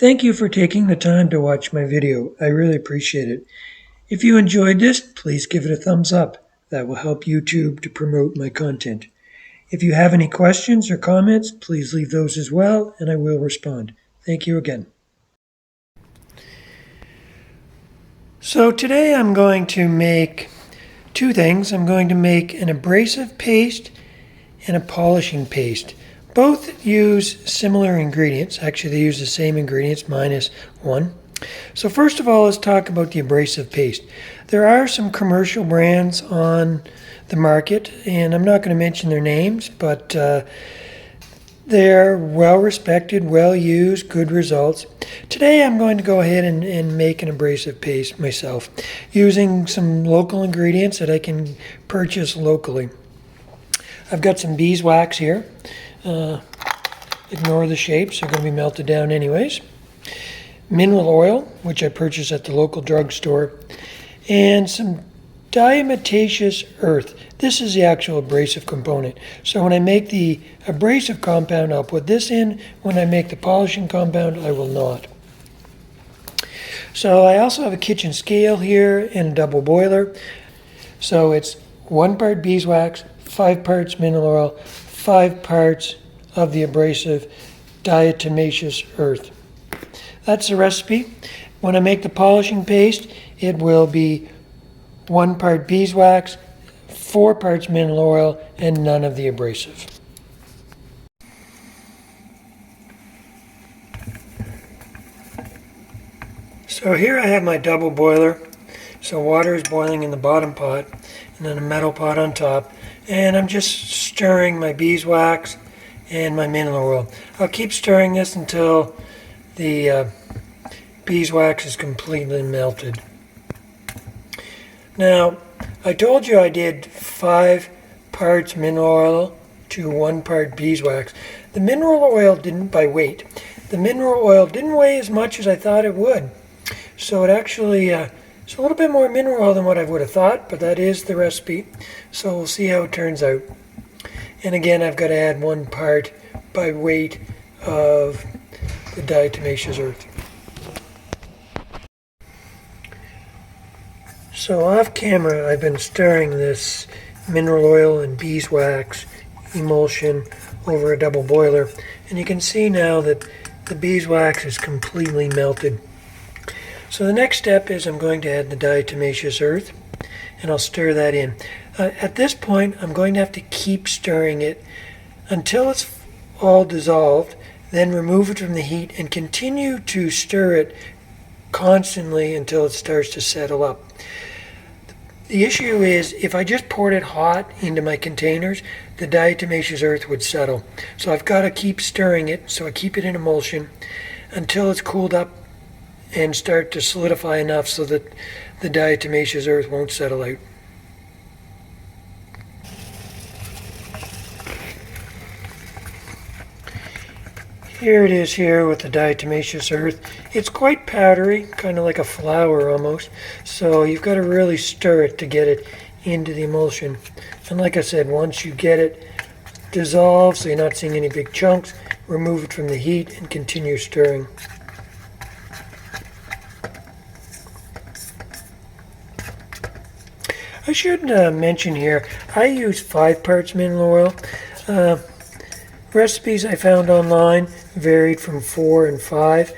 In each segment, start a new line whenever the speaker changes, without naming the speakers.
Thank you for taking the time to watch my video. I really appreciate it. If you enjoyed this, please give it a thumbs up. That will help YouTube to promote my content. If you have any questions or comments, please leave those as well, and I will respond. Thank you again. So today I'm going to make two things. I'm going to make an abrasive paste and a polishing paste. Both use similar ingredients. Actually, they use the same ingredients minus one. So first of all, let's talk about the abrasive paste. There are some commercial brands on the market, and I'm not going to mention their names, but they're well respected, well used, good results. Today I'm going to go ahead and make an abrasive paste myself using some local ingredients that I can purchase locally. I've got some beeswax here. Ignore the shapes, they're going to be melted down anyways. Mineral oil, which I purchased at the local drugstore, and some Diatomaceous Earth. This is the actual abrasive component. So when I make the abrasive compound, I'll put this in. When I make the polishing compound, I will not. So I also have a kitchen scale here and a double boiler. So it's 1 part beeswax, 5 parts mineral oil, 5 parts of the abrasive Diatomaceous Earth. That's the recipe. When I make the polishing paste, it will be 1 part beeswax, 4 parts mineral oil, and none of the abrasive. So here I have my double boiler. So water is boiling in the bottom pot, and then a metal pot on top. And I'm just stirring my beeswax and my mineral oil. I'll keep stirring this until the beeswax is completely melted. Now, I told you I did 5 parts mineral oil to 1 part beeswax. The mineral oil didn't by weight. The mineral oil didn't weigh as much as I thought it would. So it actually it's a little bit more mineral oil than what I would have thought, but that is the recipe. So we'll see how it turns out. And again, I've got to add 1 part by weight of the Diatomaceous Earth. So off camera, I've been stirring this mineral oil and beeswax emulsion over a double boiler, and you can see now that the beeswax is completely melted. So the next step is I'm going to add the Diatomaceous Earth, and I'll stir that in. At this point, I'm going to have to keep stirring it until it's all dissolved, then remove it from the heat and continue to stir it constantly until it starts to settle up. The issue is if I just poured it hot into my containers, the Diatomaceous Earth would settle. So I've got to keep stirring it, so I keep it in emulsion until it's cooled up and start to solidify enough so that the Diatomaceous Earth won't settle out. Here it is here with the Diatomaceous Earth. It's quite powdery, kind of like a flour almost, so you've got to really stir it to get it into the emulsion. And like I said, once you get it dissolved so you're not seeing any big chunks, remove it from the heat and continue stirring. I should mention here, I use 5 parts mineral oil. Recipes I found online varied from 4 and 5.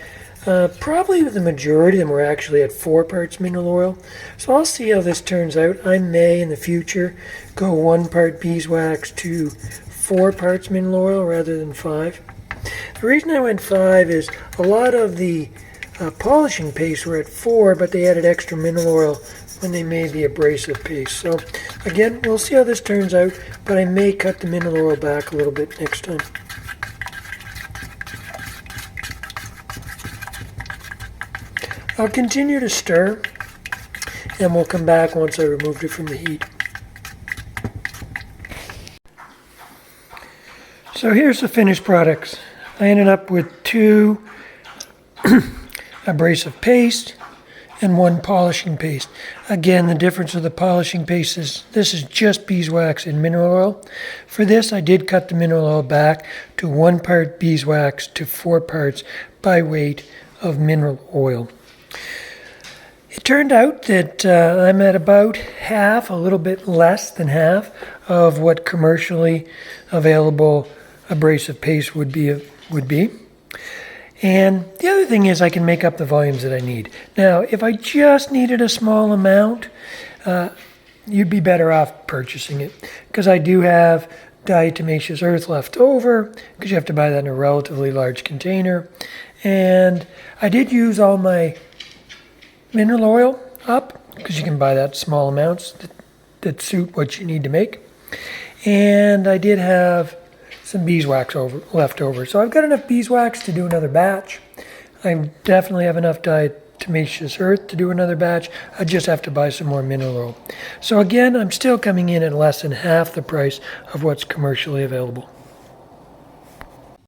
Probably the majority of them were actually at 4 parts mineral oil. So I'll see how this turns out. I may in the future go 1 part beeswax to 4 parts mineral oil rather than 5. The reason I went 5 is a lot of the polishing paste were at 4, but they added extra mineral oil when they made the abrasive paste. So again, we'll see how this turns out, but I may cut the mineral oil back a little bit next time. I'll continue to stir, and we'll come back once I removed it from the heat. So here's the finished products. I ended up with 2 abrasive paste and 1 polishing paste. Again, the difference of the polishing paste is this is just beeswax and mineral oil. For this, I did cut the mineral oil back to 1 part beeswax to 4 parts by weight of mineral oil. It turned out that I'm at about half, a little bit less than half, of what commercially available abrasive paste would be. And the other thing is I can make up the volumes that I need. Now, if I just needed a small amount, you'd be better off purchasing it, because I do have Diatomaceous Earth left over, because you have to buy that in a relatively large container. And I did use all my mineral oil up, because you can buy that small amounts that suit what you need to make. And I did have some beeswax left over. So I've got enough beeswax to do another batch. I definitely have enough Diatomaceous Earth to do another batch. I just have to buy some more mineral oil. So again, I'm still coming in at less than half the price of what's commercially available.